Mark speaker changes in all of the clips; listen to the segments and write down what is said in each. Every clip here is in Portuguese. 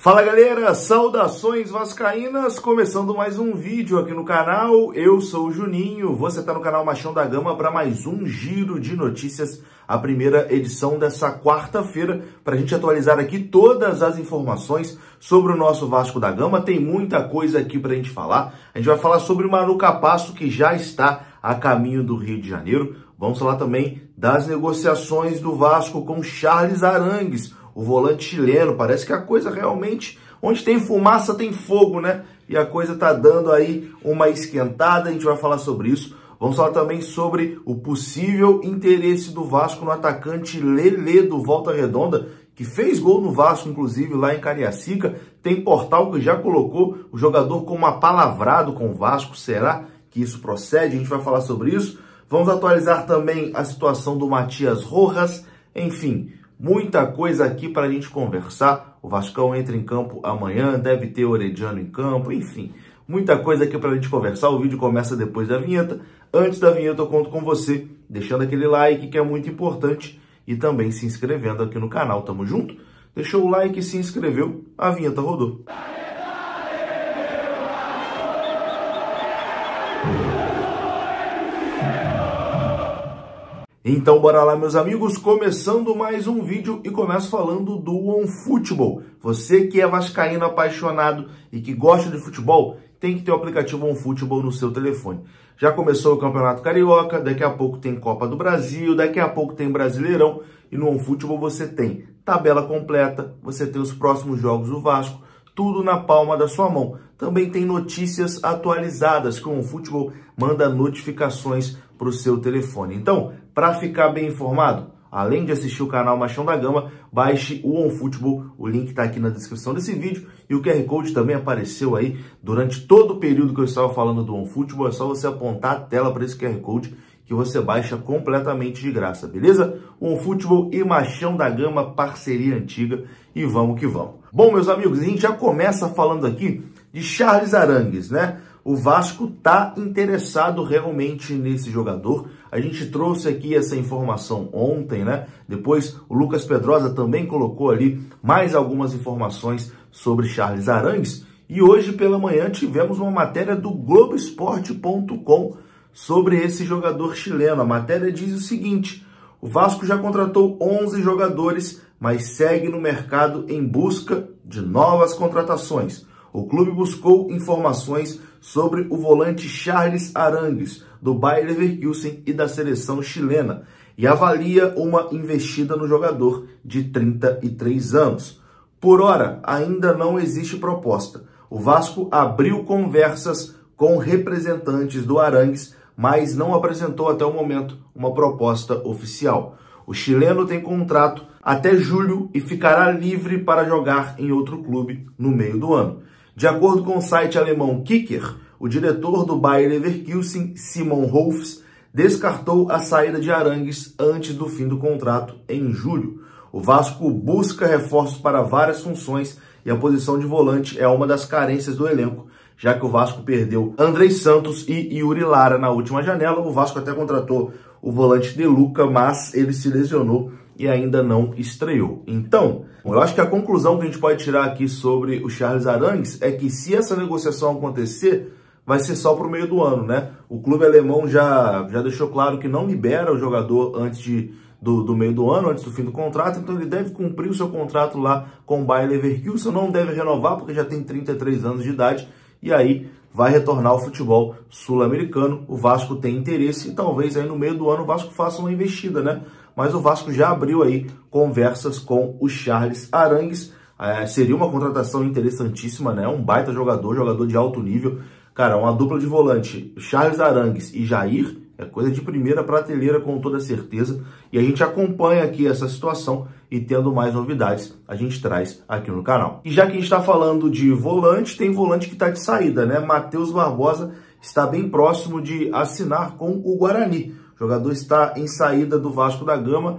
Speaker 1: Fala galera, saudações vascaínas, começando mais um vídeo aqui no canal. Eu sou o Juninho, você está no canal Machão da Gama para mais um giro de notícias, a primeira edição dessa quarta-feira, para a gente atualizar aqui todas as informações sobre o nosso Vasco da Gama. Tem muita coisa aqui para a gente falar. A gente vai falar sobre o Manu Capasso, que já está a caminho do Rio de Janeiro. Vamos falar também das negociações do Vasco com Charles Arangues, o volante chileno. Parece que a coisa realmente, onde tem fumaça tem fogo, né? E a coisa tá dando aí uma esquentada, a gente vai falar sobre isso. Vamos falar também sobre o possível interesse do Vasco no atacante Lelê do Volta Redonda, que fez gol no Vasco, inclusive, lá em Cariacica. Tem portal que já colocou o jogador como apalavrado com o Vasco. Será que isso procede? A gente vai falar sobre isso. Vamos atualizar também a situação do Matias Rojas. Enfim, muita coisa aqui para a gente conversar. O Vascão entra em campo amanhã, deve ter Orediano em campo, enfim, muita coisa aqui para a gente conversar. O vídeo começa depois da vinheta. Antes da vinheta eu conto com você, deixando aquele like que é muito importante e também se inscrevendo aqui no canal. Tamo junto? Deixou o like e se inscreveu, a vinheta rodou. Então bora lá, meus amigos, começando mais um vídeo e começo falando do OneFootball. Você que é vascaíno apaixonado e que gosta de futebol, tem que ter o aplicativo OneFootball no seu telefone. Já começou o Campeonato Carioca, daqui a pouco tem Copa do Brasil, daqui a pouco tem Brasileirão, e no OneFootball você tem tabela completa, você tem os próximos jogos do Vasco, tudo na palma da sua mão. Também tem notícias atualizadas, que o OneFootball manda notificações para o seu telefone. Então, para ficar bem informado, além de assistir o canal Machão da Gama, baixe o OneFootball, o link está aqui na descrição desse vídeo, e o QR Code também apareceu aí durante todo o período que eu estava falando do OneFootball. É só você apontar a tela para esse QR Code que você baixa completamente de graça, beleza? OneFootball e Machão da Gama, parceria antiga, e vamos que vamos. Bom, meus amigos, a gente já começa falando aqui de Charles Arangues, né? O Vasco tá interessado realmente nesse jogador. A gente trouxe aqui essa informação ontem, né? Depois o Lucas Pedrosa também colocou ali mais algumas informações sobre Charles Arangues. E hoje pela manhã tivemos uma matéria do Globoesporte.com sobre esse jogador chileno. A matéria diz o seguinte: o Vasco já contratou 11 jogadores, mas segue no mercado em busca de novas contratações. O clube buscou informações sobre o volante Charles Arangues, do Bayer Leverkusen e da seleção chilena, e avalia uma investida no jogador de 33 anos. Por hora, ainda não existe proposta. O Vasco abriu conversas com representantes do Arangues, mas não apresentou até o momento uma proposta oficial. O chileno tem contrato até julho e ficará livre para jogar em outro clube no meio do ano. De acordo com o site alemão Kicker, o diretor do Bayer Leverkusen, Simon Rolfs, descartou a saída de Arangues antes do fim do contrato, em julho. O Vasco busca reforços para várias funções e a posição de volante é uma das carências do elenco, já que o Vasco perdeu Andrei Santos e Yuri Lara na última janela. O Vasco até contratou o volante De Luca, mas ele se lesionou e ainda não estreou. Então, eu acho que a conclusão que a gente pode tirar aqui sobre o Charles Arangues é que se essa negociação acontecer, vai ser só para o meio do ano, né? O clube alemão já deixou claro que não libera o jogador antes do meio do ano, antes do fim do contrato, então ele deve cumprir o seu contrato lá com o Bayer Leverkusen, não deve renovar porque já tem 33 anos de idade, e aí vai retornar ao futebol sul-americano. O Vasco tem interesse e talvez aí no meio do ano o Vasco faça uma investida, né? Mas o Vasco já abriu aí conversas com o Charles Arangues. Seria uma contratação interessantíssima, né? Um baita jogador de alto nível. Cara, uma dupla de volante, Charles Arangues e Jair, é coisa de primeira prateleira com toda certeza. E a gente acompanha aqui essa situação e tendo mais novidades, a gente traz aqui no canal. E já que a gente está falando de volante, tem volante que está de saída, né? Matheus Barbosa está bem próximo de assinar com o Guarani. O jogador está em saída do Vasco da Gama,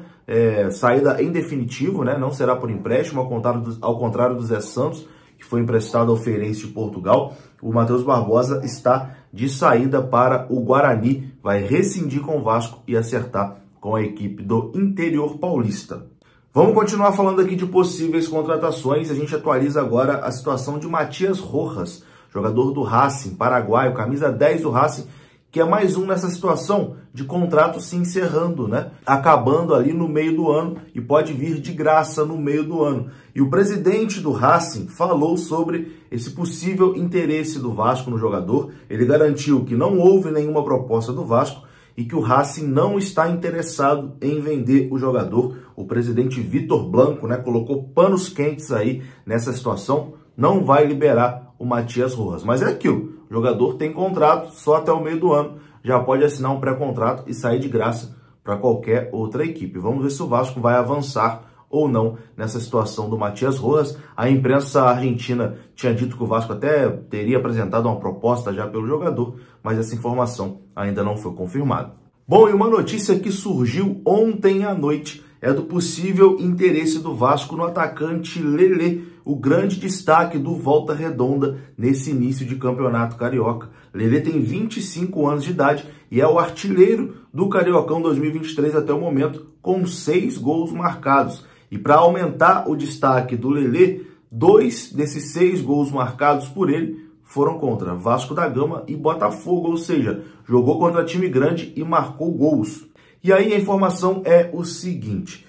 Speaker 1: saída em definitivo, né? Não será por empréstimo, ao contrário do Zé Santos, que foi emprestado ao Feirense de Portugal. O Matheus Barbosa está de saída para o Guarani, vai rescindir com o Vasco e acertar com a equipe do interior paulista. Vamos continuar falando aqui de possíveis contratações. A gente atualiza agora a situação de Matias Rojas, jogador do Racing, paraguaio, camisa 10 do Racing, que é mais um nessa situação de contrato se encerrando, né? Acabando ali no meio do ano e pode vir de graça no meio do ano. E o presidente do Racing falou sobre esse possível interesse do Vasco no jogador. Ele garantiu que não houve nenhuma proposta do Vasco e que o Racing não está interessado em vender o jogador. O presidente Vitor Blanco, né, colocou panos quentes aí nessa situação, não vai liberar o Matias Rojas. Mas é aquilo, o jogador tem contrato só até o meio do ano, já pode assinar um pré-contrato e sair de graça para qualquer outra equipe. Vamos ver se o Vasco vai avançar ou não nessa situação do Matias Rojas. A imprensa argentina tinha dito que o Vasco até teria apresentado uma proposta já pelo jogador, mas essa informação ainda não foi confirmada. Bom, e uma notícia que surgiu ontem à noite é do possível interesse do Vasco no atacante Lelê, o grande destaque do Volta Redonda nesse início de campeonato carioca. Lelê tem 25 anos de idade e é o artilheiro do Cariocão 2023 até o momento, com 6 gols marcados. E para aumentar o destaque do Lelê, 2 desses 6 gols marcados por ele foram contra Vasco da Gama e Botafogo, ou seja, jogou contra time grande e marcou gols. E aí a informação é o seguinte,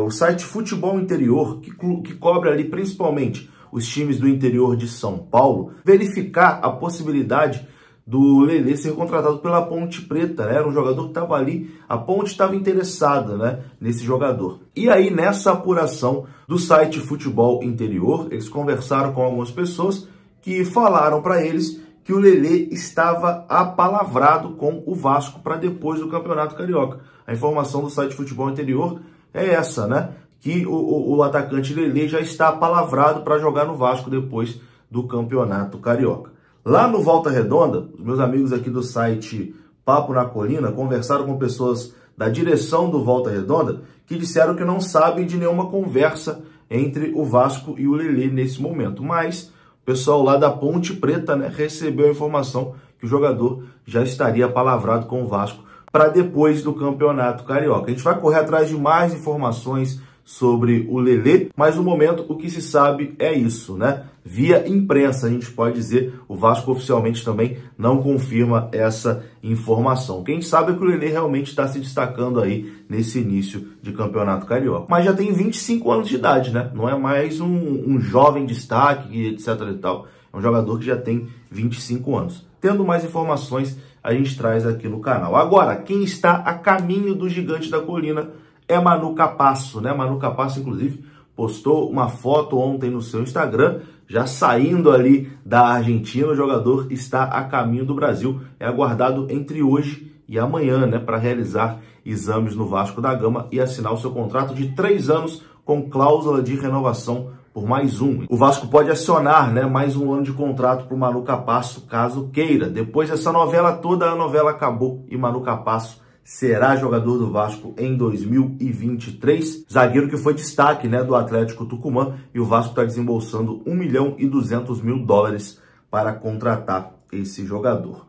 Speaker 1: o site Futebol Interior, que cobre ali principalmente os times do interior de São Paulo, verificar a possibilidade do Lelê ser contratado pela Ponte Preta, né? Era um jogador que estava ali, a Ponte estava interessada, né, nesse jogador. E aí nessa apuração do site Futebol Interior, eles conversaram com algumas pessoas que falaram para eles que o Lelê estava apalavrado com o Vasco para depois do Campeonato Carioca. A informação do site Futebol Interior é essa, né? Que o atacante Lelê já está apalavrado para jogar no Vasco depois do Campeonato Carioca. Lá no Volta Redonda, os meus amigos aqui do site Papo na Colina conversaram com pessoas da direção do Volta Redonda que disseram que não sabem de nenhuma conversa entre o Vasco e o Lelê nesse momento, mas o pessoal lá da Ponte Preta, né, recebeu a informação que o jogador já estaria palavrado com o Vasco para depois do Campeonato Carioca. A gente vai correr atrás de mais informações sobre o Lelê, mas no momento o que se sabe é isso, né? Via imprensa, a gente pode dizer, o Vasco oficialmente também não confirma essa informação. O que a gente sabe é que o Lelê realmente está se destacando aí nesse início de Campeonato Carioca. Mas já tem 25 anos de idade, né? Não é mais um jovem destaque, etc e tal. É um jogador que já tem 25 anos. Tendo mais informações, a gente traz aqui no canal. Agora, quem está a caminho do Gigante da Colina é Manu Capasso, né? Manu Capasso, inclusive, postou uma foto ontem no seu Instagram, já saindo ali da Argentina. O jogador está a caminho do Brasil. É aguardado entre hoje e amanhã, né, para realizar exames no Vasco da Gama e assinar o seu contrato de 3 anos com cláusula de renovação por mais um. O Vasco pode acionar, né, mais um ano de contrato para o Manu Capasso, caso queira. Depois dessa novela toda, a novela acabou e Manu Capasso será jogador do Vasco em 2023. Zagueiro que foi destaque, né, do Atlético Tucumã, e o Vasco está desembolsando $1.200.000 para contratar esse jogador.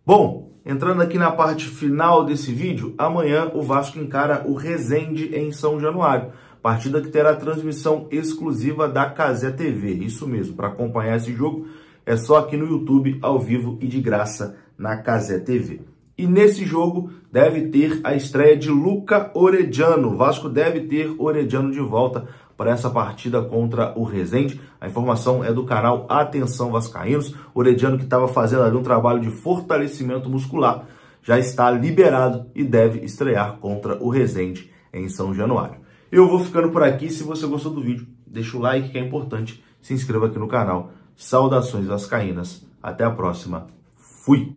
Speaker 1: Bom, entrando aqui na parte final desse vídeo, amanhã o Vasco encara o Resende em São Januário. Partida que terá transmissão exclusiva da Cazé TV. Isso mesmo, para acompanhar esse jogo é só aqui no YouTube, ao vivo e de graça na Cazé TV. E nesse jogo deve ter a estreia de Luca Orediano. O Vasco deve ter Orediano de volta para essa partida contra o Resende. A informação é do canal Atenção Vascaínos. Orediano, que estava fazendo ali um trabalho de fortalecimento muscular, já está liberado e deve estrear contra o Resende em São Januário. Eu vou ficando por aqui. Se você gostou do vídeo, deixa o like, que é importante. Se inscreva aqui no canal. Saudações vascaínas. Até a próxima. Fui!